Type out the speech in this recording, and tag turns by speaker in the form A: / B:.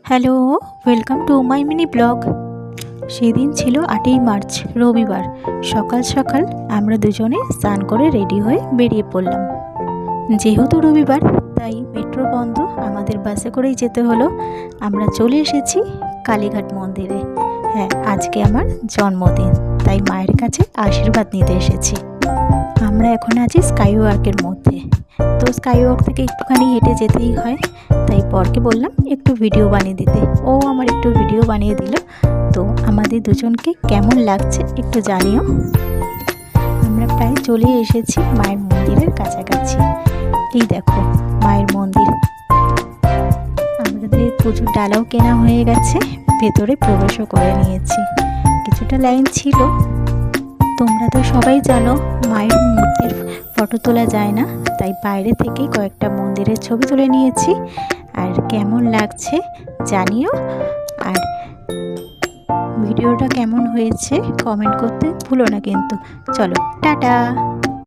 A: Hello, welcome to my mini blog. সেদিন ছিল 8ই March, রবিবার। সকাল সকাল আমরা দুজনে স্নান করে রেডি হয়ে বেরিয়ে পড়লাম। যেহেতু রবিবার তাই মেট্রো বন্ধ, আমাদের বাসে করেই যেতে হলো। আমরা চলে এসেছি কালীঘাট মন্দিরে। হ্যাঁ, আজকে আমার জন্মদিন, তাই মায়ের কাছে আশীর্বাদ নিতে এসেছি। আমরা এখন আছি স্কাইওয়াকের মধ্যে। তো স্কাইওয়াক থেকে একটুখানি হেঁটে যেতেই হয়, তাই বরকে বললাম একটু ভিডিও বানিয়ে দিতে। ও আমার একটু ভিডিও বানিয়ে দিল। তো আমাদের দুজনকে কেমন লাগছে একটু জানিও। আমরা প্রায় চলে এসেছি মায়ের মন্দিরের কাছাকাছি। এই দেখো মায়ের মন্দির। আমাদের প্রচুর ডালাও কেনা হয়ে গেছে, ভেতরে প্রবেশও করে নিয়েছি। কিছুটা লাইন ছিল। তোমরা তো সবাই জানো মায়ের মূর্তির ফটো তোলা যায় না, তাই বাইরে থেকেই কয়েকটা মন্দিরের ছবি তুলে নিয়েছি। আর কেমন লাগছে জানিও, আর ভিডিওটা কেমন হয়েছে কমেন্ট করতে ভুলো না কিন্তু। চলো টাটা।